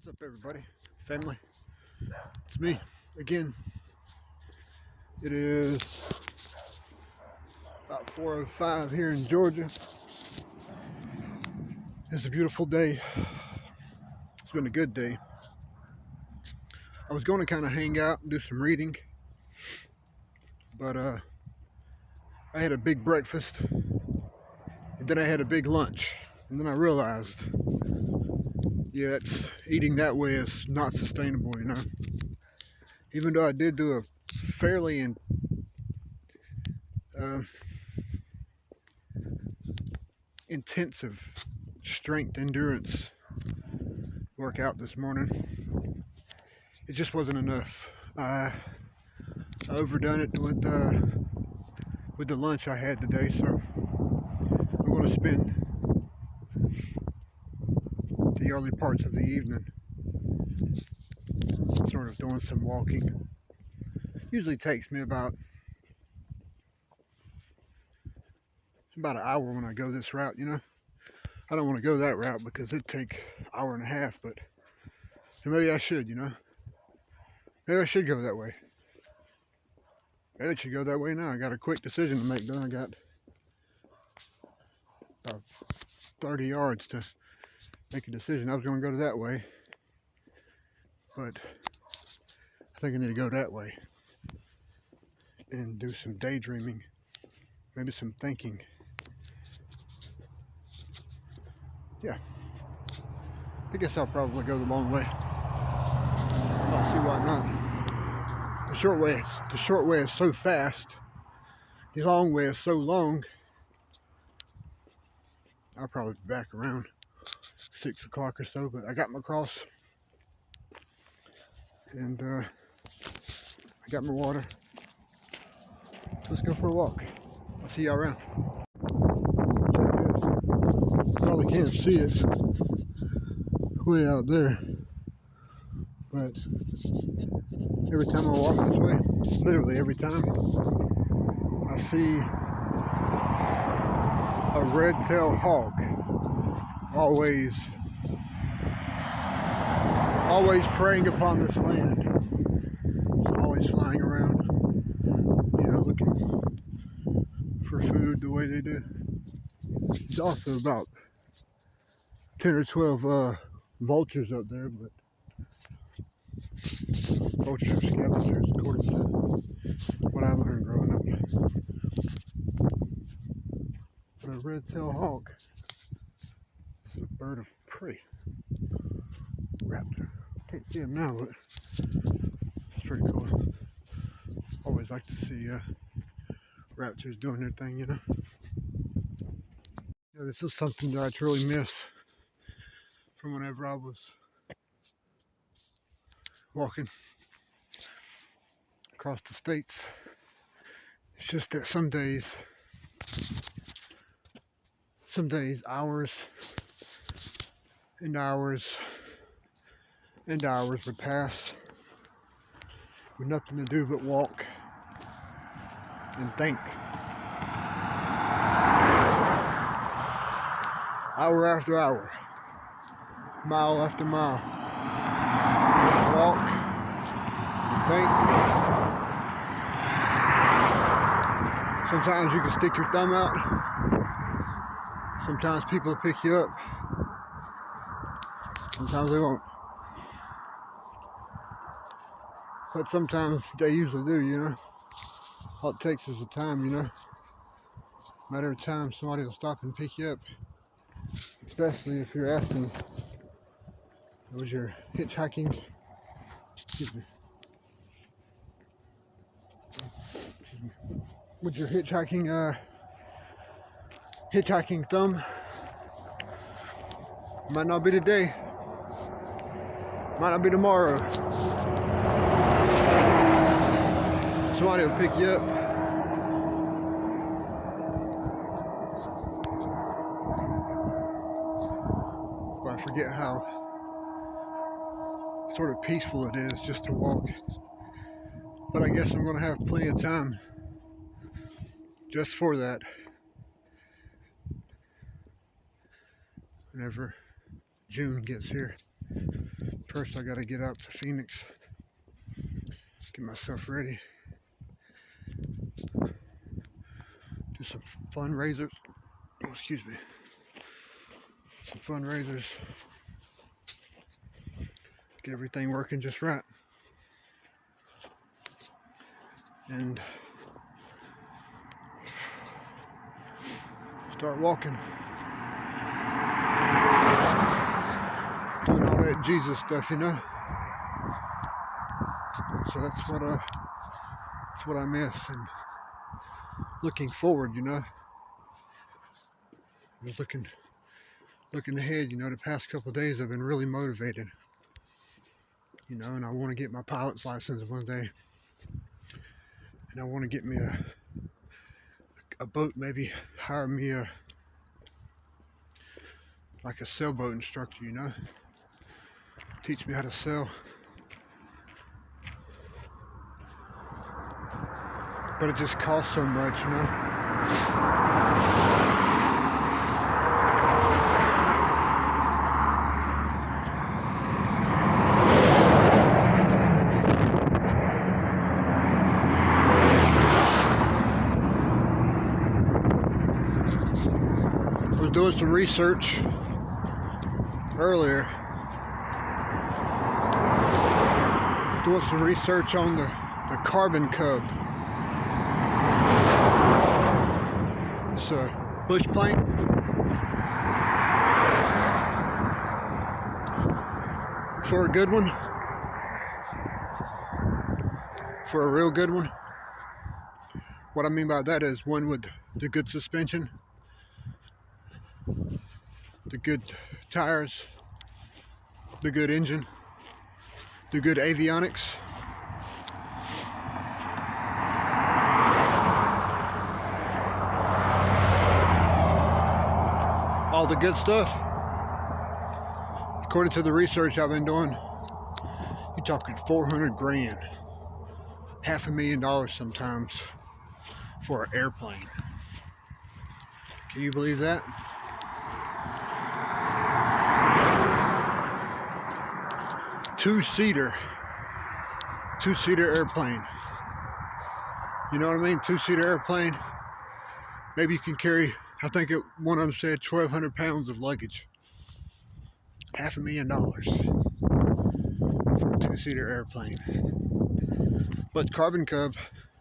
What's up, everybody? Family? It's me again. It is about 4:05 here in Georgia. It's a beautiful day. It's been a good day. I was going to kind of hang out and do some reading, but I had a big breakfast, and then I had a big lunch, and then I realized, yeah, eating that way is not sustainable, you know. Even though I did do a fairly intensive strength endurance workout this morning, it just wasn't enough. I overdone it with the lunch I had today, so I'm going to spend the early parts of the evening sort of doing some walking. Usually takes me about an hour when I go this route, you know. I don't want to go that route because it'd take an hour and a half, but maybe I should, you know. Maybe I should go that way. Maybe I should go that way now. I got a quick decision to make, though. I got about 30 yards to make a decision. I was going to go that way, but I think I need to go that way and do some daydreaming, maybe some thinking. Yeah, I guess I'll probably go the long way. I'll see why not. The short way is so fast. The long way is so long. I'll probably be back around 6 o'clock or so, but I got my cross and I got my water. Let's go for a walk. I'll see y'all around. Check this. Probably can't see it way out there, but every time I walk this way, literally every time, I see a red-tailed hawk always preying upon this land. It's always flying around, you know, looking for food the way they do. There's also about 10 or 12 vultures up there, but vultures are scavengers according to what I learned growing up. But a red-tailed hawk is a bird of prey. Raptor. Can't see him now, but it's pretty cool. Always like to see raptors doing their thing, you know. Yeah, this is something that I truly miss from whenever I was walking across the states. It's just that some days hours and hours and hours would pass with nothing to do but walk and think. Hour after hour, mile after mile, walk and think. Sometimes you can stick your thumb out. Sometimes people pick you up. Sometimes they won't. But sometimes they usually do, you know. All it takes is the time, you know. Matter of time, somebody will stop and pick you up. Especially if you're asking, was your hitchhiking, with your hitchhiking thumb, might not be today, might not be tomorrow. Somebody will pick you up. But I forget how sort of peaceful it is just to walk. But I guess I'm going to have plenty of time just for that whenever June gets here. First I gotta get out to Phoenix, get myself ready, do some fundraisers, oh, excuse me, some fundraisers, get everything working just right, and start walking, doing all that Jesus stuff, you know. So that's what I miss, and looking forward, you know. I was looking ahead, you know. The past couple of days I've been really motivated, you know, and I want to get my pilot's license one day, and I want to get me a boat, maybe hire me like a sailboat instructor, you know, teach me how to sail. But it just costs so much, you know. I was doing some research earlier, doing some research on the Carbon Cub. It's a bush plane. For a good one. For a real good one. What I mean by that is one with the good suspension, the good tires, the good engine, the good avionics. All the good stuff. According to the research I've been doing, you're talking 400 grand, $500,000 sometimes for an airplane. Can you believe that? Two-seater airplane. You know what I mean? Two-seater airplane. Maybe you can carry, I think one of them said 1,200 pounds of luggage. $500,000 for a two-seater airplane. But Carbon Cub,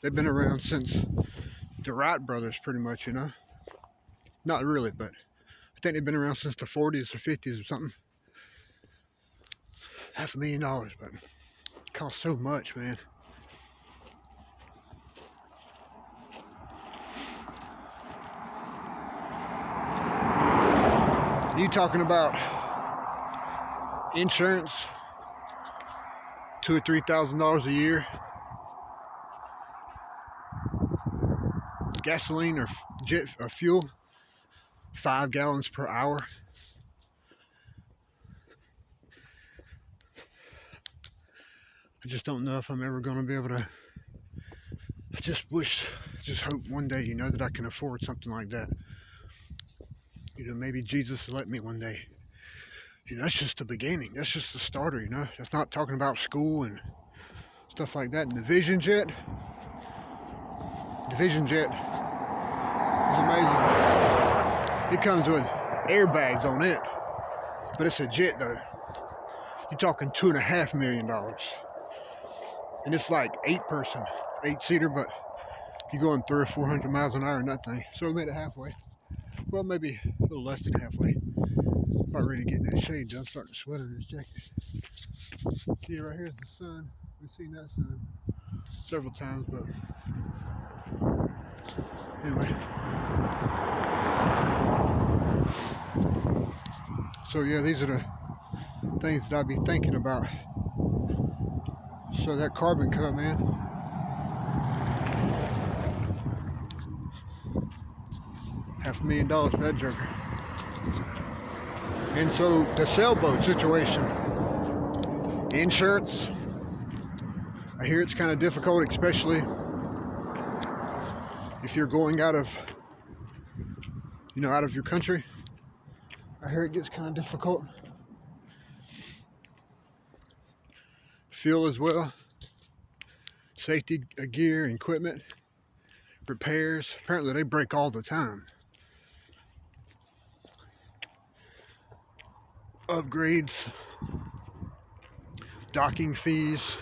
they've been around since the Wright brothers, pretty much, you know. Not really, but I think they've been around since the 40s or 50s or something. $500,000, but it costs so much, man. You talking about insurance, $2,000 or $3,000 a year, gasoline or jet or fuel, 5 gallons per hour. I just don't know if I'm ever going to be able to. I just hope one day, you know, that I can afford something like that. You know, maybe Jesus will let me one day. You know, that's just the beginning. That's just the starter, you know. That's not talking about school and stuff like that. And the Vision Jet is amazing. It comes with airbags on it, but it's a jet though. You're talking $2.5 million. And it's like 8-seater, but you're going 300 or 400 miles an hour in that thing. So we made it halfway. Well, maybe a little less than halfway. About ready to get that shade done. Starting to sweat in this jacket. See, right here's the sun. We've seen that sun several times, but anyway. So yeah, these are the things that I'd be thinking about. So that Carbon Cub, man. $500,000 for that joker. And so the sailboat situation, insurance, I hear it's kind of difficult, especially if you're going out of your country. I hear it gets kind of difficult. fuel as well, safety gear and equipment, repairs. Apparently they break all the time. Upgrades, docking fees,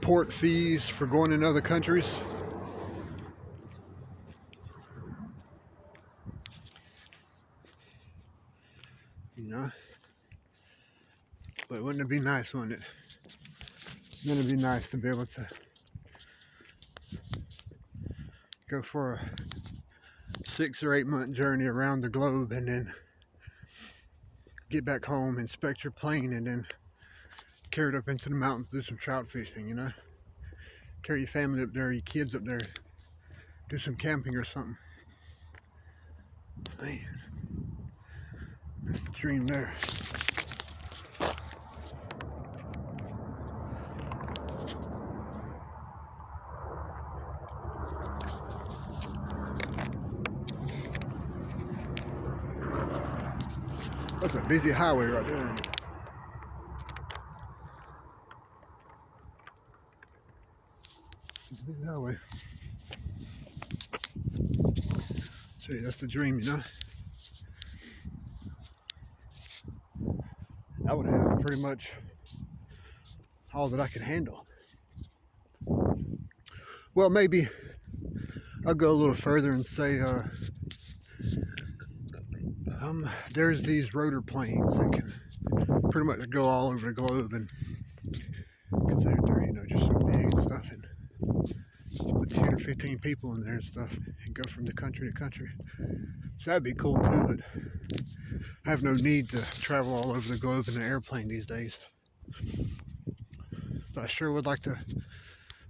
port fees for going in other countries. You know, but wouldn't it be nice, wouldn't it? Wouldn't it be nice to be able to go for a 6 or 8 month journey around the globe and then get back home, inspect your plane, and then carry it up into the mountains, do some trout fishing, you know? Carry your family up there, your kids up there, do some camping or something. Man, that's the dream there. That's a busy highway right there. It's a busy highway. See, that's the dream, you know? I would have pretty much all that I could handle. Well, maybe I'll go a little further and say there's these rotor planes that can pretty much go all over the globe, and they're, you know, just so big and stuff, and you put 10 or 15 people in there and stuff and go from the country to country. So that'd be cool too, but I have no need to travel all over the globe in an airplane these days. But I sure would like to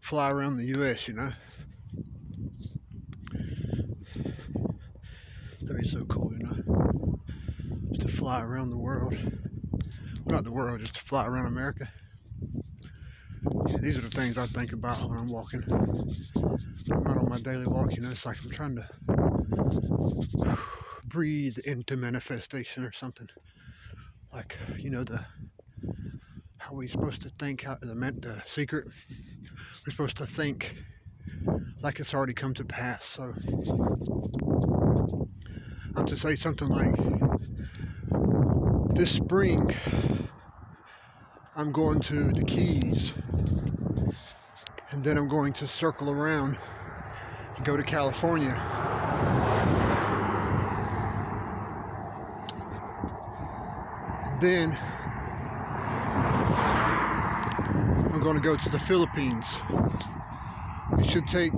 fly around the US, you know? That'd be so cool, you know? Just to fly around the world. Well, not the world, just to fly around America. Yeah, these are the things I think about when I'm walking. I'm not on my daily walk, you know? It's like I'm trying to breathe into manifestation or something. Like, you know, how we supposed to think, the secret. We're supposed to think like it's already come to pass. So I'm to say something like, this spring I'm going to the Keys, and then I'm going to circle around and go to California. Then I'm going to go to the Philippines. It should take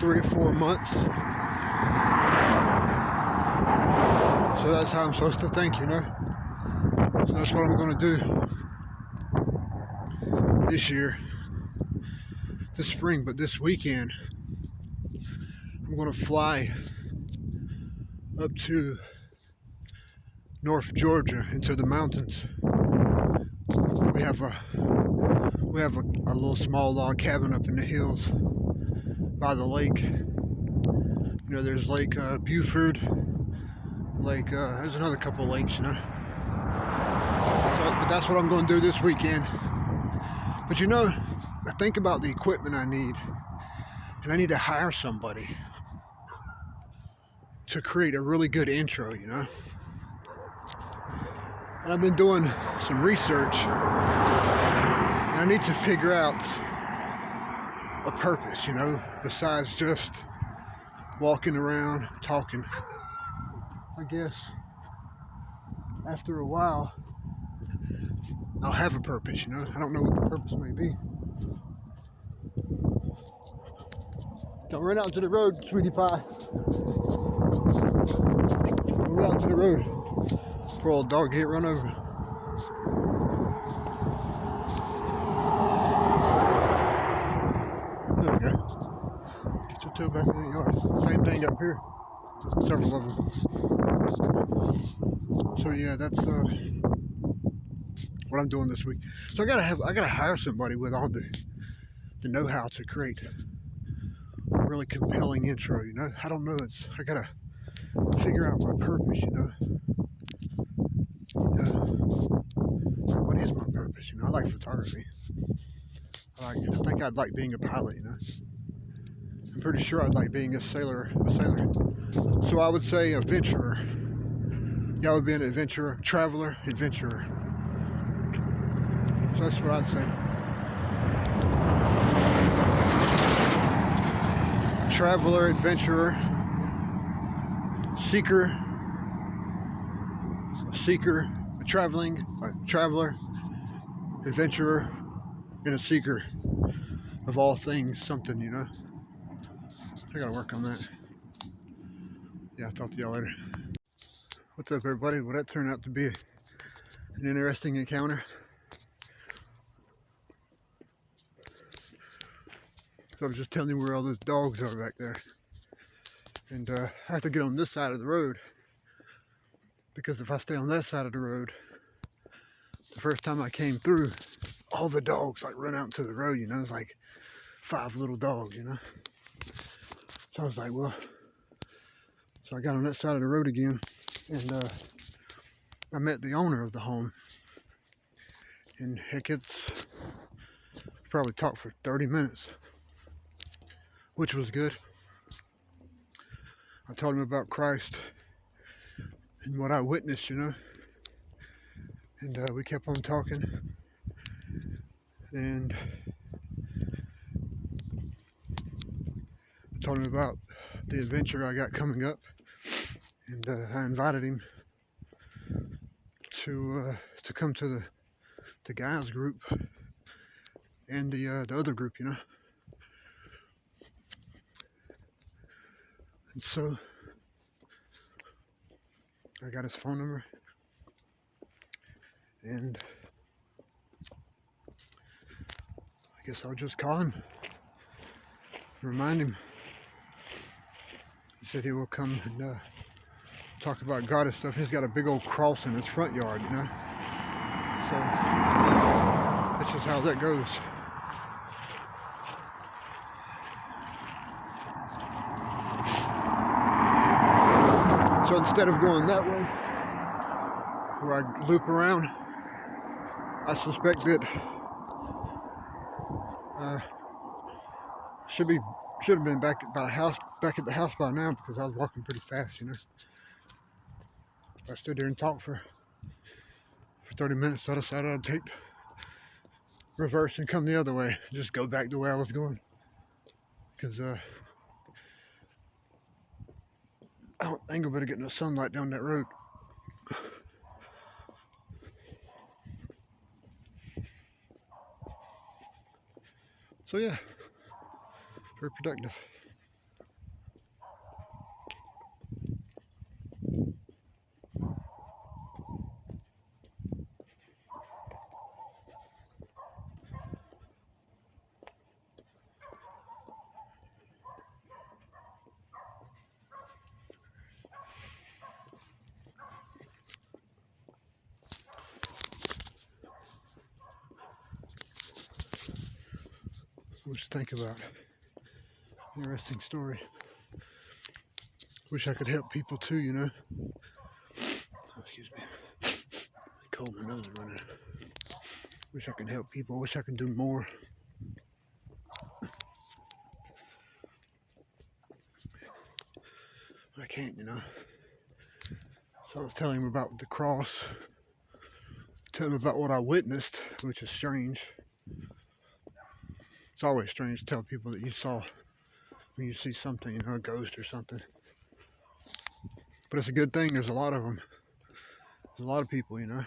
3 or 4 months. So that's how I'm supposed to think, you know? So that's what I'm going to do this year, this spring. But this weekend, I'm going to fly up to North Georgia into the mountains. We have a little small log cabin up in the hills by the lake. You know, there's Lake Beaufort, there's another couple of lakes, you know. But that's what I'm going to do this weekend. But you know, I think about the equipment I need, and I need to hire somebody to create a really good intro, you know. And I've been doing some research, and I need to figure out a purpose, you know, besides just walking around talking. I guess after a while I'll have a purpose, you know. I don't know what the purpose may be. Don't run out into the road, sweetie pie. Don't run out into the road. Poor old dog get run over. There we go. Get your toe back in the yard. Same thing up here. Several of them. So yeah, that's what I'm doing this week. So I gotta hire somebody with all the know-how to create a really compelling intro, you know. I don't know, I gotta figure out my purpose, you know. photography. I think I'd like being a pilot, you know. I'm pretty sure I'd like being a sailor. So I would say adventurer. Yeah, I would be an adventurer, traveler, adventurer. So that's what I'd say. Traveler, adventurer, seeker, a traveler, adventurer, and a seeker of all things, something, you know. I gotta work on that. Yeah, I'll talk to y'all later. What's up, everybody? Well, that turned out to be an interesting encounter. So I was just telling you where all those dogs are back there. And I have to get on this side of the road, because if I stay on that side of the road, the first time I came through, all the dogs like run out into the road, you know. It's like 5 little dogs, you know. So I was like, well, so I got on that side of the road again, and I met the owner of the home. And heck, it's probably talked for 30 minutes, which was good. I told him about Christ and what I witnessed, you know. And we kept on talking. And I told him about the adventure I got coming up. And I invited him to come to the guys group and the other group, you know. And so I got his phone number, and I guess I'll just call him, remind him. He said he will come and talk about God and stuff. He's got a big old cross in his front yard, you know. So that's just how that goes. So instead of going that way, where I loop around, I suspect that should have been back at the house by now, because I was walking pretty fast, you know. I stood there and talked for 30 minutes, so I decided I'd take reverse and come the other way, just go back the way I was going, because I don't think I'm gonna get no sunlight down that road. So yeah, very productive. What you think about it? Interesting story. Wish I could help people too, you know. Oh, excuse me. Cold, my nose is running. Wish I could help people. Wish I could do more. But I can't, you know. So I was telling him about the cross. Telling him about what I witnessed, which is strange. It's always strange to tell people that you saw, when you see something, you know, a ghost or something. But it's a good thing. There's a lot of them. There's a lot of people, you know.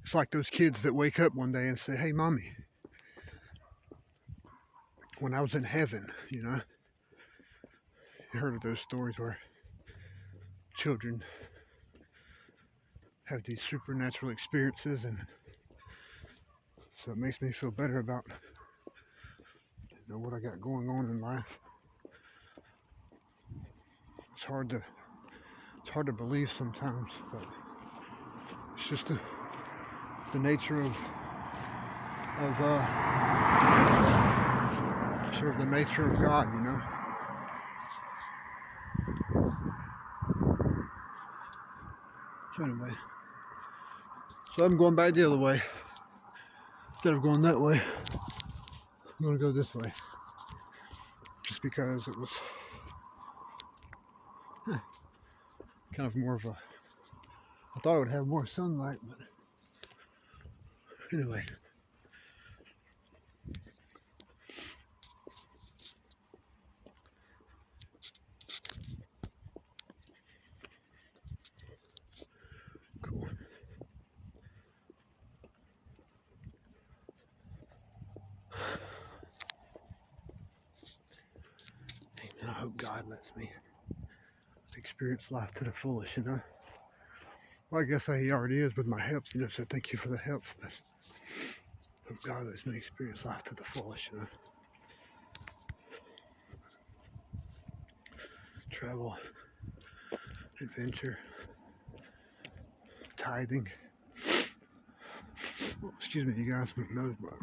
It's like those kids that wake up one day and say, "Hey, mommy, when I was in heaven," you know. You heard of those stories where children have these supernatural experiences, and so it makes me feel better about, you know, what I got going on in life. It's hard to believe sometimes, but it's just the nature of sort of the nature of God, you know. So anyway, so I'm going back the other way. instead of going that way, I'm going to go this way. Just because it was kind of more of a, I thought it would have more sunlight, but anyway. Cool. And I hope God lets me experience life to the fullest, you know. Well, I guess He already is with my helps, you know, so thank you for the helps, but I hope God lets me experience life to the fullest, you know. Travel, adventure, tithing. Oh, excuse me, you guys, my nose blocked.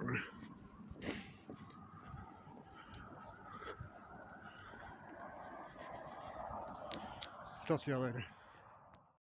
Talk to y'all later.